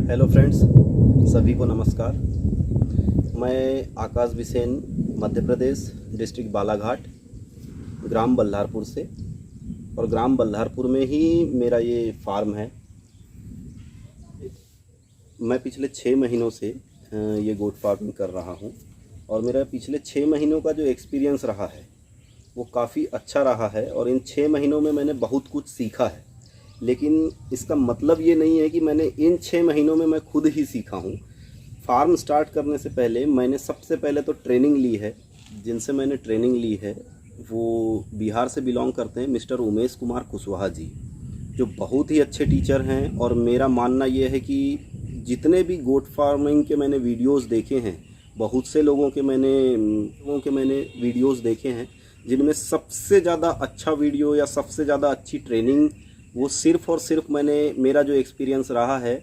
Hello friends, सभी को नमस्कार। मैं आकाश बिसेन, मध्य प्रदेश, डिस्ट्रिक्ट बालाघाट, ग्राम बल्लारपुर से, और ग्राम बल्लारपुर में ही मेरा ये फार्म है। मैं पिछले 6 महीनों से ये गोट फार्मिंग कर रहा हूँ और मेरा पिछले 6 महीनों का जो एक्सपीरियंस रहा है वो काफ़ी अच्छा रहा है और इन 6 महीनों में मैंने बहुत कुछ सीखा है। लेकिन इसका मतलब ये नहीं है कि मैंने इन 6 महीनों में मैं खुद ही सीखा हूँ। फार्म स्टार्ट करने से पहले मैंने सबसे पहले तो ट्रेनिंग ली है। जिनसे मैंने ट्रेनिंग ली है वो बिहार से बिलोंग करते हैं, मिस्टर उमेश कुमार कुशवाहा जी, जो बहुत ही अच्छे टीचर हैं। और मेरा मानना ये है कि जितने भी गोट फार्मिंग के मैंने वीडियोस देखे हैं, बहुत से लोगों के मैंने वीडियोस देखे हैं, जिनमें सबसे ज़्यादा अच्छा वीडियो या सबसे ज़्यादा अच्छी ट्रेनिंग वो सिर्फ़ और सिर्फ मेरा जो एक्सपीरियंस रहा है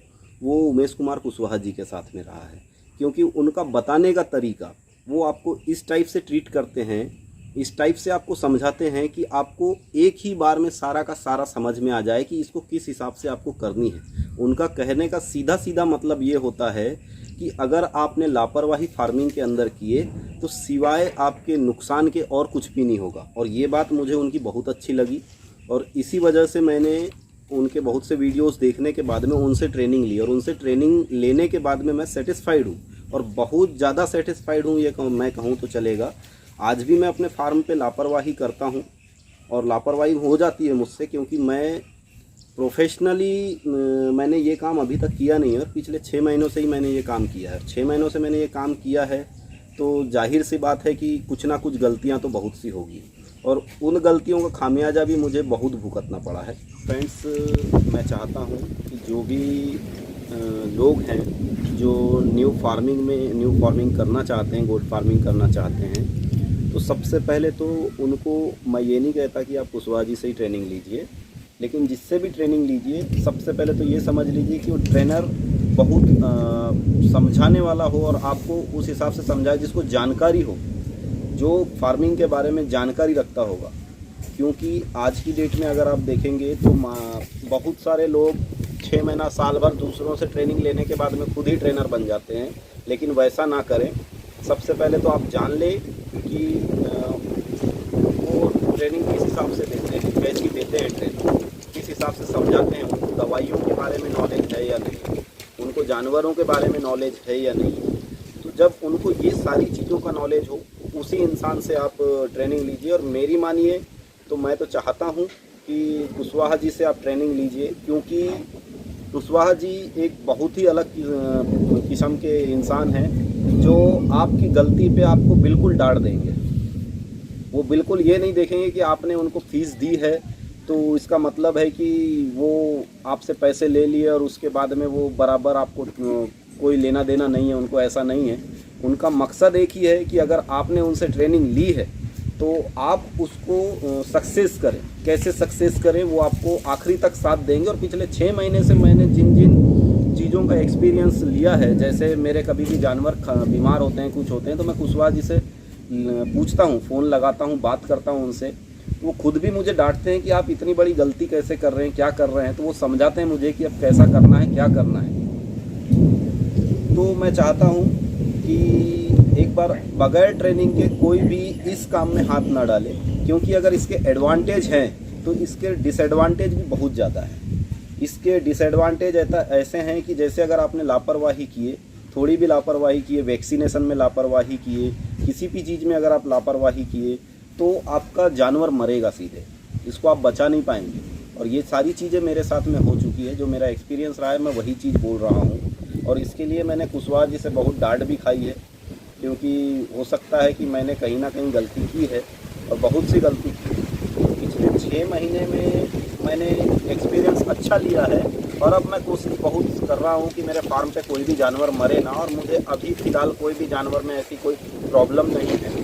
वो उमेश कुमार कुशवाहा जी के साथ में रहा है। क्योंकि उनका बताने का तरीका, वो आपको इस टाइप से ट्रीट करते हैं, इस टाइप से आपको समझाते हैं कि आपको एक ही बार में सारा का सारा समझ में आ जाए कि इसको किस हिसाब से आपको करनी है। उनका कहने का सीधा सीधा मतलब ये होता है कि अगर आपने लापरवाही फार्मिंग के अंदर किए तो सिवाय आपके नुकसान के और कुछ भी नहीं होगा। और ये बात मुझे उनकी बहुत अच्छी लगी और इसी वजह से मैंने उनके बहुत से वीडियोस देखने के बाद में उनसे ट्रेनिंग ली और उनसे ट्रेनिंग लेने के बाद में मैं सेटिस्फाइड हूँ और बहुत ज़्यादा सेटिस्फाइड हूँ, ये मैं कहूँ तो चलेगा। आज भी मैं अपने फार्म पे लापरवाही करता हूँ और लापरवाही हो जाती है मुझसे, क्योंकि मैं प्रोफेशनली मैंने ये काम अभी तक किया नहीं है और पिछले 6 महीनों से ही मैंने ये काम किया है। 6 महीनों से मैंने ये काम किया है तो जाहिर सी बात है कि कुछ ना कुछ गलतियाँ तो बहुत सी होगी और उन गलतियों का खामियाजा भी मुझे बहुत भुगतना पड़ा है। फ्रेंड्स, मैं चाहता हूँ कि जो भी लोग हैं जो न्यू फार्मिंग करना चाहते हैं, गोट फार्मिंग करना चाहते हैं, तो सबसे पहले तो उनको मैं ये नहीं कहता कि आप कुशवाहा जी से ही ट्रेनिंग लीजिए, लेकिन जिससे भी ट्रेनिंग लीजिए सबसे पहले तो ये समझ लीजिए कि वो ट्रेनर बहुत समझाने वाला हो और आपको उस हिसाब से समझाए जिसको जानकारी हो, जो फार्मिंग के बारे में जानकारी रखता होगा। क्योंकि आज की डेट में अगर आप देखेंगे तो बहुत सारे लोग 6 महीना साल भर दूसरों से ट्रेनिंग लेने के बाद में खुद ही ट्रेनर बन जाते हैं, लेकिन वैसा ना करें। सबसे पहले तो आप जान लें कि वो ट्रेनिंग किस हिसाब से देते हैं, कैसी देते हैं ट्रेनिंग, किस हिसाब से समझाते हैं, उनको दवाइयों के बारे में नॉलेज है या नहीं, उनको जानवरों के बारे में नॉलेज है या नहीं। तो जब उनको ये सारी चीज़ों का नॉलेज हो उसी इंसान से आप ट्रेनिंग लीजिए। और मेरी मानिए तो मैं तो चाहता हूँ कि कुशवाहा जी से आप ट्रेनिंग लीजिए, क्योंकि कुशवाहा जी एक बहुत ही अलग किस्म के इंसान हैं जो आपकी गलती पे आपको बिल्कुल डांट देंगे। वो बिल्कुल ये नहीं देखेंगे कि आपने उनको फीस दी है तो इसका मतलब है कि वो आपसे पैसे ले लिए और उसके बाद में वो बराबर आपको कोई लेना देना नहीं है। उनको ऐसा नहीं है। उनका मकसद एक ही है कि अगर आपने उनसे ट्रेनिंग ली है तो आप उसको सक्सेस करें। कैसे सक्सेस करें वो आपको आखिरी तक साथ देंगे। और पिछले 6 महीने से मैंने जिन जिन चीज़ों का एक्सपीरियंस लिया है, जैसे मेरे कभी भी जानवर बीमार होते हैं, कुछ होते हैं, तो मैं कुशवाहा जी से पूछता हूँ, फ़ोन लगाता हूँ, बात करता हूँ उनसे। वो खुद भी मुझे डांटते हैं कि आप इतनी बड़ी गलती कैसे कर रहे हैं, क्या कर रहे हैं। तो वो समझाते हैं मुझे कि अब कैसा करना है, क्या करना है। तो मैं चाहता हूँ कि एक बार बगैर ट्रेनिंग के कोई भी इस काम में हाथ ना डाले, क्योंकि अगर इसके एडवांटेज हैं तो इसके डिसएडवांटेज भी बहुत ज़्यादा है। इसके डिसएडवांटेज ऐसे हैं कि जैसे अगर आपने लापरवाही किए, थोड़ी भी लापरवाही किए, वैक्सीनेशन में लापरवाही किए, किसी भी चीज़ में अगर आप लापरवाही किए तो आपका जानवर मरेगा सीधे, इसको आप बचा नहीं पाएंगे। और ये सारी चीज़ें मेरे साथ में हो चुकी है, जो मेरा एक्सपीरियंस रहा है मैं वही चीज़ बोल रहा हूँ। और इसके लिए मैंने कुशवाहा जी से बहुत डांट भी खाई है, क्योंकि हो सकता है कि मैंने कहीं ना कहीं गलती की है और बहुत सी गलती की। पिछले 6 महीने में मैंने एक्सपीरियंस अच्छा लिया है और अब मैं कोशिश बहुत कर रहा हूँ कि मेरे फार्म पे कोई भी जानवर मरे ना। और मुझे अभी फ़िलहाल कोई भी जानवर में ऐसी कोई प्रॉब्लम नहीं है।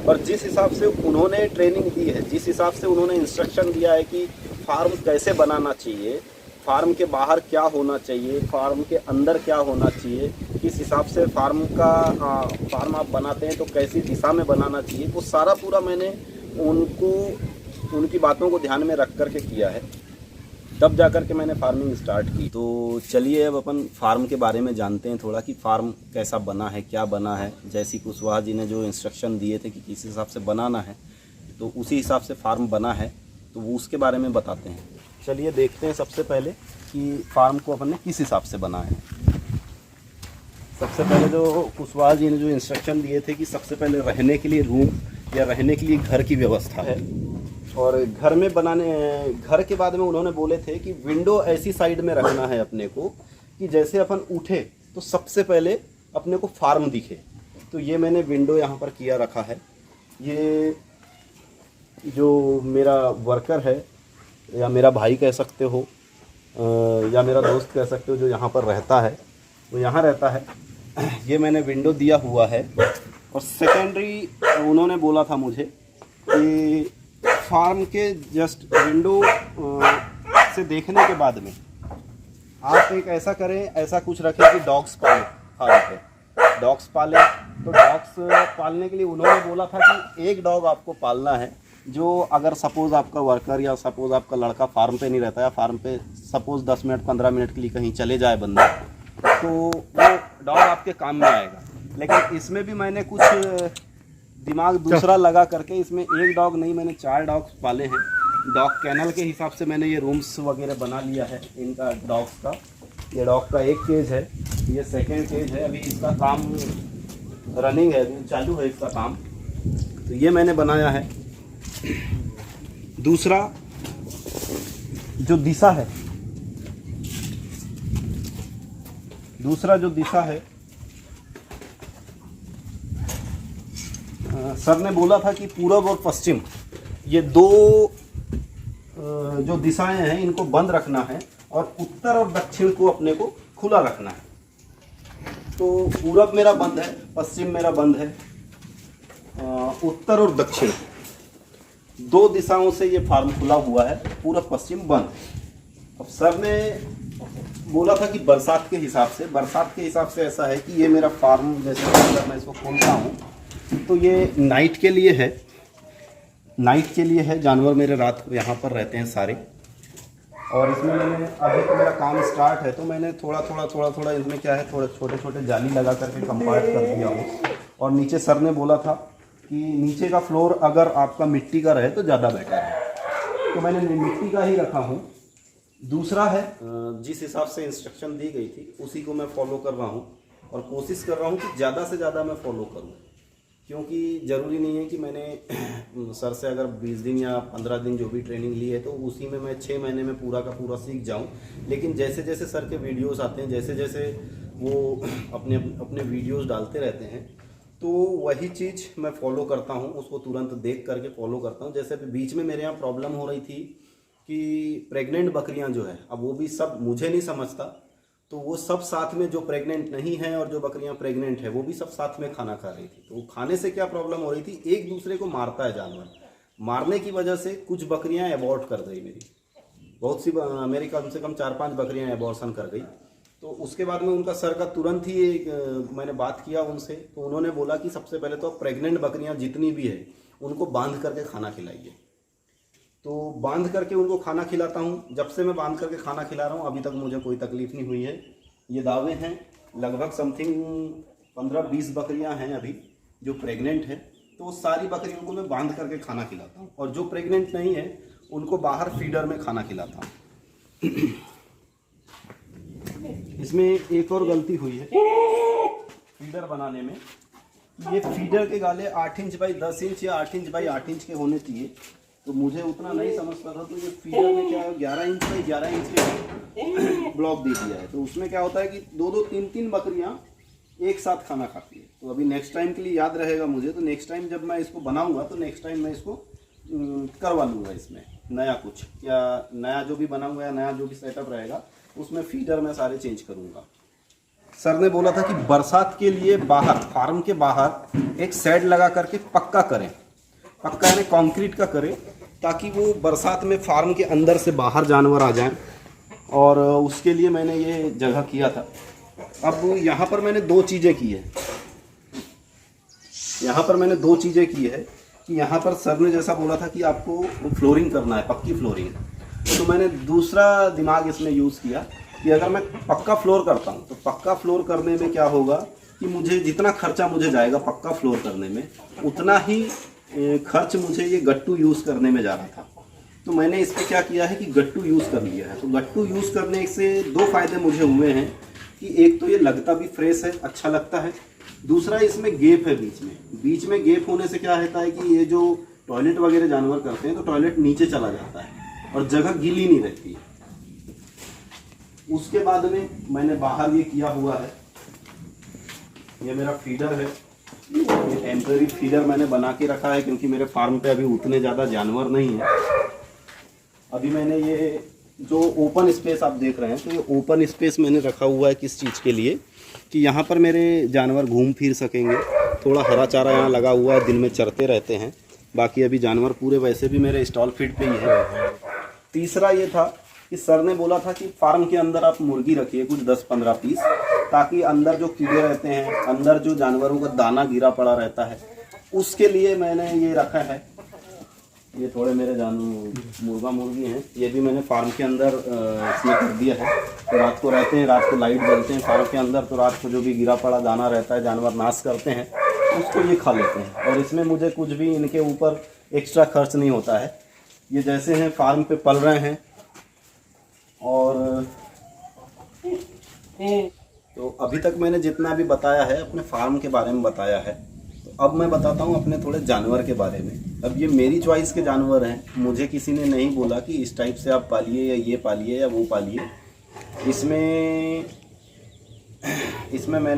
और जिस हिसाब से उन्होंने ट्रेनिंग दी है, जिस हिसाब से उन्होंने इंस्ट्रक्शन दिया है कि फार्म कैसे बनाना चाहिए, फार्म के बाहर क्या होना चाहिए, फार्म के अंदर क्या होना चाहिए, किस हिसाब से फार्म आप बनाते हैं तो कैसी दिशा में बनाना चाहिए, वो सारा पूरा मैंने उनकी बातों को ध्यान में रख कर के किया है। तब जाकर के मैंने फार्मिंग स्टार्ट की। तो चलिए अब अपन फार्म के बारे में जानते हैं थोड़ा कि फार्म कैसा बना है, क्या बना है। जैसी कुशवाहा जी ने जो इंस्ट्रक्शन दिए थे कि किस हिसाब से बनाना है, तो उसी हिसाब से फार्म बना है, तो वो उसके बारे में बताते हैं। चलिए देखते हैं सबसे पहले कि फार्म को अपन ने किस हिसाब से बना है। सबसे पहले जो कुशवाहा जी ने जो इंस्ट्रक्शन दिए थे कि सबसे पहले रहने के लिए रूम या रहने के लिए घर की व्यवस्था है, और घर में घर के बाद में उन्होंने बोले थे कि विंडो ऐसी साइड में रखना है अपने को कि जैसे अपन उठे तो सबसे पहले अपने को फार्म दिखे। तो ये मैंने विंडो यहाँ पर किया रखा है। ये जो मेरा वर्कर है या मेरा भाई कह सकते हो या मेरा दोस्त कह सकते हो जो यहाँ पर रहता है, वो यहाँ रहता है। ये मैंने विंडो दिया हुआ है। और सेकेंडरी उन्होंने बोला था मुझे कि फार्म के जस्ट विंडो से देखने के बाद में आप एक ऐसा करें, ऐसा कुछ रखें कि डॉग्स पालें फार्म पे। डॉग्स पालें, तो डॉग्स पालने के लिए उन्होंने बोला था कि एक डॉग आपको पालना है, जो अगर सपोज़ आपका वर्कर या सपोज़ आपका लड़का फार्म पे नहीं रहता है, फार्म पे सपोज़ 10 मिनट 15 मिनट के लिए कहीं चले जाए बंदा, तो वो डॉग आपके काम में आएगा। लेकिन इसमें भी मैंने कुछ दिमाग दूसरा लगा करके इसमें एक डॉग नहीं, मैंने 4 डॉग्स पाले हैं। डॉग कैनल के हिसाब से मैंने ये रूम्स वगैरह बना लिया है इनका डॉग्स का। ये डॉग का एक केज है, ये सेकंड केज है, अभी इसका काम रनिंग है, अभी चालू है इसका काम। तो ये मैंने बनाया है। दूसरा जो दिशा है, सर ने बोला था कि पूरब और पश्चिम ये दो जो दिशाएं हैं इनको बंद रखना है, और उत्तर और दक्षिण को अपने को खुला रखना है। तो पूरब मेरा बंद है, पश्चिम मेरा बंद है, उत्तर और दक्षिण 2 दिशाओं से ये फार्म खुला हुआ है, पूरब पश्चिम बंद। अब सर ने बोला था कि बरसात के हिसाब से ऐसा है कि ये मेरा फार्म जैसे अगर मैं इसको खोलता हूँ तो ये नाइट के लिए है, जानवर मेरे रात को यहाँ पर रहते हैं सारे। और इसमें मैंने अभी तो मेरा काम स्टार्ट है, तो मैंने थोड़ा इसमें क्या है, थोड़े छोटे जाली लगा करके कंपार्ट कर दिया हूँ। और नीचे सर ने बोला था कि नीचे का फ्लोर अगर आपका मिट्टी का रहे तो ज़्यादा बेटर है, तो मैंने मिट्टी का ही रखा हूँ। दूसरा है जिस हिसाब से इंस्ट्रक्शन दी गई थी उसी को मैं फॉलो कर रहा हूँ, और कोशिश कर रहा हूँ कि ज़्यादा से ज़्यादा मैं फॉलो करूँ, क्योंकि ज़रूरी नहीं है कि मैंने सर से अगर 20 दिन या 15 दिन जो भी ट्रेनिंग ली है तो उसी में मैं 6 महीने में पूरा का पूरा सीख जाऊं। लेकिन जैसे जैसे सर के वीडियोस आते हैं, जैसे जैसे वो अपने वीडियोस डालते रहते हैं, तो वही चीज़ मैं फॉलो करता हूं, उसको तुरंत देख करके फॉलो करता हूं। जैसे बीच में मेरे यहाँ प्रॉब्लम हो रही थी कि प्रेग्नेंट बकरियाँ जो है, अब वो भी सब मुझे नहीं समझता, तो वो सब साथ में जो प्रेग्नेंट नहीं है और जो बकरियां प्रेग्नेंट है वो भी सब साथ में खाना खा रही थी। तो वो खाने से क्या प्रॉब्लम हो रही थी, एक दूसरे को मारता है जानवर, मारने की वजह से कुछ बकरियां एबॉर्ट कर गई मेरी, बहुत सी मेरी कम से कम 4-5 बकरियां एबॉर्शन कर गई। तो उसके बाद में उनका सर का तुरंत ही मैंने बात किया उनसे, तो उन्होंने बोला कि सबसे पहले तो प्रेग्नेंट बकरियाँ जितनी भी है उनको बांध करके खाना खिलाइए। तो बांध करके उनको खाना खिलाता हूँ। जब से मैं बांध करके खाना खिला रहा हूँ अभी तक मुझे कोई तकलीफ़ नहीं हुई है। ये दावे हैं, लगभग समथिंग 15-20 बकरियाँ हैं अभी जो प्रेग्नेंट हैं, तो वो सारी बकरियों को मैं बांध करके खाना खिलाता हूँ, और जो प्रेग्नेंट नहीं है उनको बाहर फीडर में खाना खिलाता हूँ। इसमें एक और गलती हुई है फीडर बनाने में। ये फीडर के गाले 8 इंच बाई 10 इंच या 8 इंच बाई 8 इंच के होने चाहिए, तो मुझे उतना नहीं समझता था। तो ये फीडर में क्या है, 11 इंच बाई 11 इंच के ब्लॉक दे दिया है, तो उसमें क्या होता है कि 2-2 3-3 बकरियां एक साथ खाना खाती है। तो अभी नेक्स्ट टाइम के लिए याद रहेगा मुझे, तो नेक्स्ट टाइम जब मैं इसको बनाऊंगा तो नेक्स्ट टाइम मैं इसको करवा लूँगा, इसमें नया कुछ या नया जो भी बनाऊंगा या नया जो भी सेटअप रहेगा उसमें फीडर में सारे चेंज करूँगा। सर ने बोला था कि बरसात के लिए बाहर, फार्म के बाहर एक शेड लगा करके पक्का करें, पक्का यानी कंक्रीट का करें, ताकि वो बरसात में फार्म के अंदर से बाहर जानवर आ जाएं। और उसके लिए मैंने ये जगह किया था। अब यहाँ पर मैंने 2 चीज़ें की है, कि यहाँ पर सर ने जैसा बोला था कि आपको फ्लोरिंग करना है, पक्की फ्लोरिंग। तो मैंने दूसरा दिमाग इसमें यूज़ किया कि अगर मैं पक्का फ्लोर करता हूँ तो पक्का फ्लोर करने में क्या होगा कि मुझे जितना खर्चा मुझे जाएगा पक्का फ्लोर करने में, उतना ही खर्च मुझे ये गट्टू यूज़ करने में जा रहा था। तो मैंने इस पर क्या किया है कि गट्टू यूज़ कर लिया है। तो गट्टू यूज़ करने से दो फायदे मुझे हुए हैं कि एक तो ये लगता भी फ्रेश है, अच्छा लगता है। दूसरा इसमें गेप है बीच में गेप होने से क्या रहता है कि ये जो टॉयलेट वगैरह जानवर करते हैं तो टॉयलेट नीचे चला जाता है और जगह गीली नहीं रहती है। उसके बाद में मैंने बाहर ये किया हुआ है, ये मेरा फीडर है। ये टेम्पररी फीडर मैंने बना के रखा है क्योंकि मेरे फार्म पे अभी उतने ज़्यादा जानवर नहीं है। अभी मैंने ये जो ओपन स्पेस आप देख रहे हैं तो ये ओपन स्पेस मैंने रखा हुआ है किस चीज़ के लिए कि यहाँ पर मेरे जानवर घूम फिर सकेंगे। थोड़ा हरा चारा यहाँ लगा हुआ है, दिन में चरते रहते हैं। बाकी अभी जानवर पूरे वैसे भी मेरे स्टॉल फीड पे ही है। तीसरा ये था कि सर ने बोला था कि फार्म के अंदर आप मुर्गी रखिए कुछ 10-15 पीस, ताकि अंदर जो कीड़े रहते हैं, अंदर जो जानवरों का दाना गिरा पड़ा रहता है, उसके लिए मैंने ये रखा है। ये थोड़े मेरे मुर्गा मुर्गी हैं, ये भी मैंने फार्म के अंदर इसमें कर दिया है। तो रात को रहते हैं, रात को लाइट जलते हैं फार्म के अंदर, तो रात को जो भी गिरा पड़ा दाना रहता है जानवर नाश करते हैं, उसको ये खा लेते हैं। और इसमें मुझे कुछ भी इनके ऊपर एक्स्ट्रा खर्च नहीं होता है। ये जैसे हैं फार्म पे पल रहे हैं। और तो अभी तक मैंने जितना भी बताया है अपने फार्म के बारे में बताया है। तो अब मैं बताता हूँ अपने थोड़े जानवर के बारे में। अब ये मेरी चॉइस के जानवर हैं, मुझे किसी ने नहीं बोला कि इस टाइप से आप पालिए या ये पालिए या वो पालिए। इसमें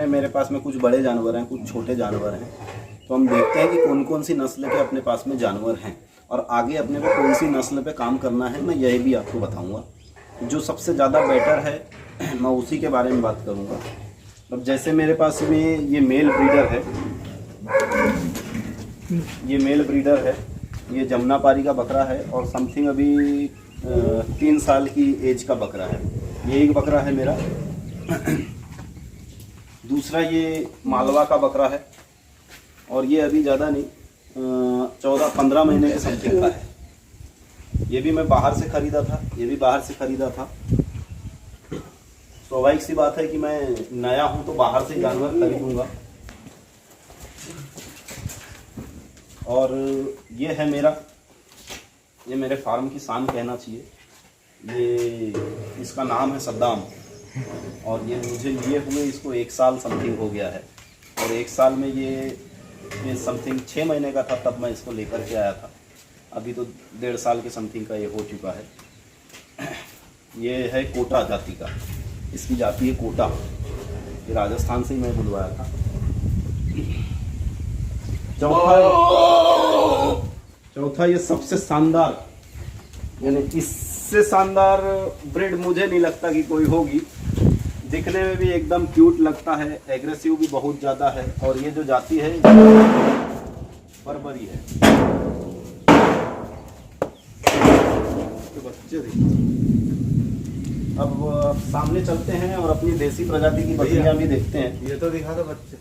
मेरे पास में कुछ बड़े जानवर हैं, कुछ छोटे जानवर हैं। तो हम देखते हैं कि कौन कौन सी नस्ल के अपने पास में जानवर हैं और आगे अपने को कौन सी नस्ल पे काम करना है, मैं यही भी आपको बताऊँगा। जो सबसे ज़्यादा बेटर है मैं उसी के बारे में बात करूँगा। अब जैसे मेरे पास में ये मेल ब्रीडर है, ये जमुनापारी का बकरा है और समथिंग अभी 3 साल की एज का बकरा है। ये एक बकरा है मेरा। दूसरा ये मालवा का बकरा है और ये अभी ज़्यादा नहीं 14-15 महीने के समथिंग का है। ये भी मैं बाहर से ख़रीदा था, ये भी बाहर से ख़रीदा था। स्वाभाविक सी बात है कि मैं नया हूँ तो बाहर से जानवर खरीदूँगा। और ये है ये मेरे फार्म की शान कहना चाहिए। ये इसका नाम है सद्दाम और ये मुझे लिए हुए इसको 1 साल समथिंग हो गया है। और 1 साल में ये समथिंग 6 महीने का था तब मैं इसको लेकर के आया था। अभी तो 1.5 साल के समथिंग का ये हो चुका है। ये है कोटा जाति का, इसकी जाति है कोटा। ये राजस्थान से ही मैं बुलवाया था। चौथा ये सबसे शानदार, यानी इससे शानदार ब्रीड मुझे नहीं लगता कि कोई होगी। दिखने में भी एकदम क्यूट लगता है, एग्रेसिव भी बहुत ज़्यादा है। और ये जो जाति है बर्बरी है। तो बच्चे अब सामने चलते हैं और अपनी देसी प्रजाति की बकरियां भी देखते हैं। ये तो दिखा दो बच्चे।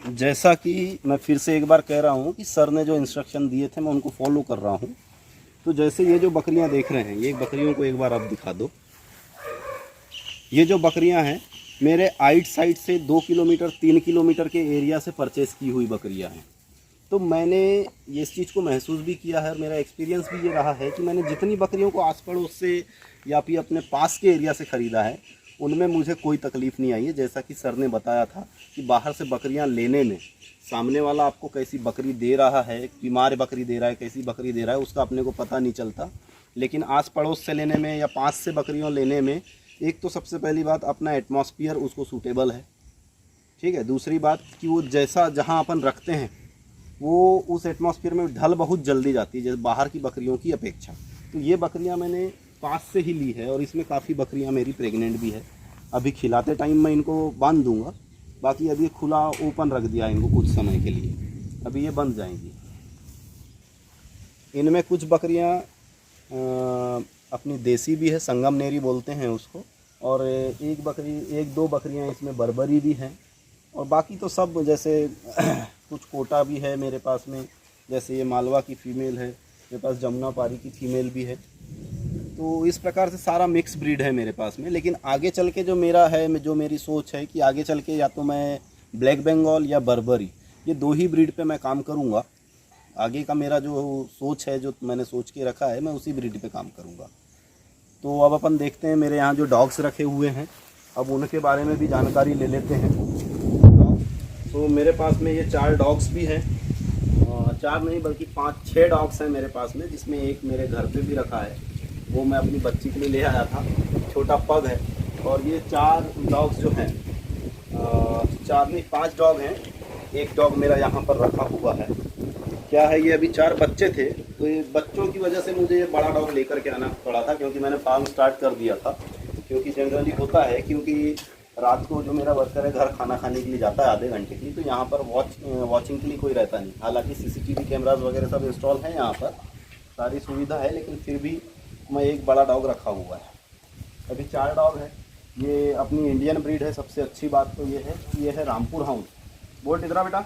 जैसा कि मैं फिर से एक बार कह रहा हूँ कि सर ने जो इंस्ट्रक्शन दिए थे मैं उनको फॉलो कर रहा हूँ। तो जैसे ये जो बकरियां देख रहे हैं, ये बकरियों को एक बार आप दिखा दो। ये जो बकरियां हैं मेरे आइट साइड से 2 किलोमीटर 3 किलोमीटर के एरिया से परचेज़ की हुई बकरियां हैं। तो मैंने ये इस चीज़ को महसूस भी किया है और मेरा एक्सपीरियंस भी ये रहा है कि मैंने जितनी बकरियों को आस पड़ोस से या फिर अपने पास के एरिया से ख़रीदा है उनमें मुझे कोई तकलीफ़ नहीं आई है। जैसा कि सर ने बताया था कि बाहर से बकरियां लेने में सामने वाला आपको कैसी बकरी दे रहा है, बीमार बकरी दे रहा है, कैसी बकरी दे रहा है, उसका अपने को पता नहीं चलता। लेकिन आस पड़ोस से लेने में या पास से बकरियों लेने में एक तो सबसे पहली बात अपना एटमॉस्फेयर उसको सूटेबल है, ठीक है। दूसरी बात कि वो जैसा जहाँ अपन रखते हैं वो उस एटमॉस्फेयर में ढल बहुत जल्दी जाती है, जैसे बाहर की बकरियों की अपेक्षा। तो ये बकरियां मैंने पास से ही ली है और इसमें काफ़ी बकरियां मेरी प्रेग्नेंट भी है। अभी खिलाते टाइम मैं इनको बांध दूंगा, बाकी अभी खुला ओपन रख दिया इनको कुछ समय के लिए, अभी ये बंध जाएंगी। इनमें कुछ बकरियां अपनी देसी भी है, संगमनेरी बोलते हैं उसको, और एक दो बकरियां इसमें बर्बरी भी हैं, और बाकी तो सब जैसे कुछ कोटा भी है मेरे पास में, जैसे ये मालवा की फ़ीमेल है, मेरे पास जमुना पारी की फ़ीमेल भी है। तो इस प्रकार से सारा मिक्स ब्रीड है मेरे पास में। लेकिन आगे चल के जो मेरा है, जो मेरी सोच है कि आगे चल के या तो मैं ब्लैक बंगाल या बर्बरी, ये दो ही ब्रीड पे मैं काम करूँगा। आगे का मेरा जो सोच है, जो मैंने सोच के रखा है, मैं उसी ब्रीड पे काम करूँगा। तो अब अपन देखते हैं, मेरे यहाँ जो डॉग्स रखे हुए हैं, अब उनके बारे में भी जानकारी ले लेते हैं। तो मेरे पास में ये 4 डॉग्स भी हैं, 4 नहीं बल्कि 5-6 डॉग्स हैं मेरे पास में, जिसमें एक मेरे घर पे भी रखा है, वो मैं अपनी बच्ची के लिए ले आया था, छोटा पग है। और ये 4 डॉग्स जो हैं, 4 नहीं 5 डॉग हैं, एक डॉग मेरा यहाँ पर रखा हुआ है। क्या है, ये अभी 4 बच्चे थे, तो ये बच्चों की वजह से मुझे ये बड़ा डॉग लेकर के आना पड़ा था, क्योंकि मैंने फार्म स्टार्ट कर दिया था। क्योंकि जनरली होता है, क्योंकि रात को जो मेरा वर्कर है घर खाना खाने के लिए जाता है आधे घंटे के लिए, तो यहाँ पर वॉचिंग के लिए कोई रहता नहीं। हालांकि CCTV कैमराज वगैरह सब इंस्टॉल हैं यहाँ पर, सारी सुविधा है, लेकिन फिर भी मैं एक बड़ा डॉग रखा हुआ है। अभी 4 डॉग है। ये अपनी इंडियन ब्रीड है। सबसे अच्छी बात तो ये है कि ये है रामपुर हाउंड। बोल इधर बेटा,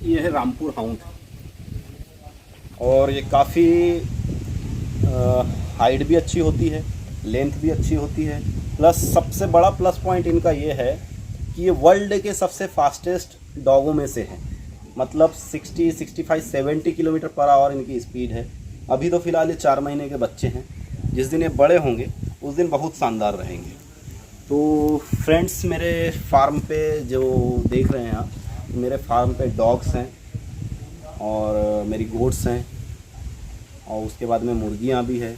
ये है रामपुर हाउंड, और ये काफ़ी हाइट भी अच्छी होती है, लेंथ भी अच्छी होती है, प्लस सबसे बड़ा प्लस पॉइंट इनका ये है कि ये वर्ल्ड के सबसे फास्टेस्ट डॉगों में से है। मतलब 60, 65, 70 किलोमीटर पर आवर इनकी स्पीड है। अभी तो फ़िलहाल ये 4 महीने के बच्चे हैं, जिस दिन ये बड़े होंगे उस दिन बहुत शानदार रहेंगे। तो फ्रेंड्स, मेरे फार्म पे जो देख रहे हैं आप, मेरे फार्म पे डॉग्स हैं और मेरी गोट्स हैं, और उसके बाद में मुर्गियां भी है।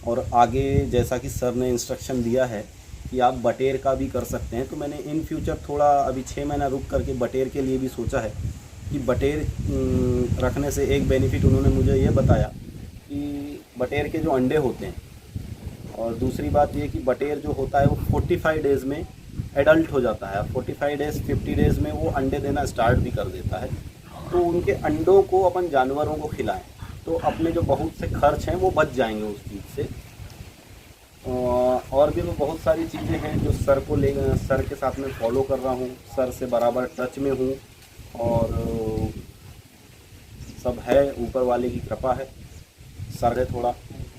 और आगे जैसा कि सर ने इंस्ट्रक्शन दिया है कि आप बटेर का भी कर सकते हैं, तो मैंने इन फ्यूचर थोड़ा अभी 6 महीना रुक करके बटेर के लिए भी सोचा है कि बटेर रखने से एक बेनिफिट उन्होंने मुझे ये बताया कि बटेर के जो अंडे होते हैं, और दूसरी बात ये कि बटेर जो होता है वो 45 डेज़ में एडल्ट हो जाता है। 45 डेज़ 50 डेज़ में वो अंडे देना स्टार्ट भी कर देता है। तो उनके अंडों को अपन जानवरों को खिलाएं, तो अपने जो बहुत से खर्च हैं वो बच जाएंगे उस चीज़ से। और भी तो बहुत सारी चीज़ें हैं जो सर के साथ में फॉलो कर रहा हूँ, सर से बराबर टच में हूँ, और सब है, ऊपर वाले की कृपा है। सर है थोड़ा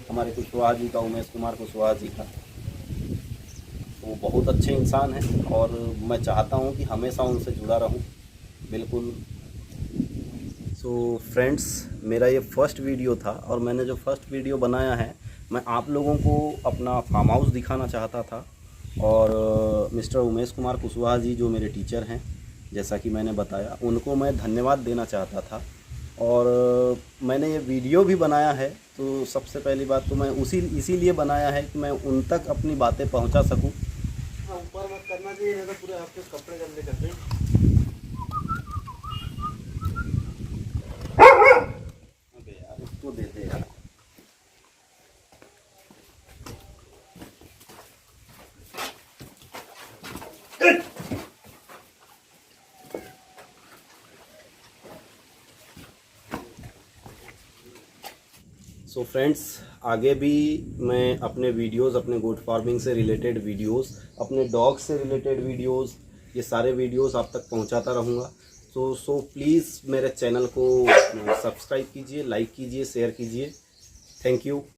हमारे कुशवाहा जी का, उमेश कुमार कुशवाहा जी का, वो बहुत अच्छे इंसान हैं, और मैं चाहता हूँ कि हमेशा उनसे जुड़ा रहूँ, बिल्कुल। सो फ्रेंड्स, मेरा ये फर्स्ट वीडियो था, और मैंने जो फर्स्ट वीडियो बनाया है, मैं आप लोगों को अपना फार्म हाउस दिखाना चाहता था। और मिस्टर उमेश कुमार कुशवाहा जी जो मेरे टीचर हैं, जैसा कि मैंने बताया, उनको मैं धन्यवाद देना चाहता था। और मैंने ये वीडियो भी बनाया है, तो सबसे पहली बात तो मैं इसीलिए बनाया है कि मैं उन तक अपनी बातें पहुंचा सकूं। ऊपर मत करना चाहिए, नहीं तो पूरे हफ्ते कपड़े गंदे कर दें। अबे यार, इसको दे दे यार। सो फ्रेंड्स, आगे भी मैं अपने वीडियोस, अपने गोट फार्मिंग से रिलेटेड वीडियोस, अपने डॉग से रिलेटेड वीडियोस, ये सारे वीडियोस आप तक पहुंचाता रहूँगा। सो प्लीज़ मेरे चैनल को सब्सक्राइब कीजिए, लाइक कीजिए, शेयर कीजिए। Thank you.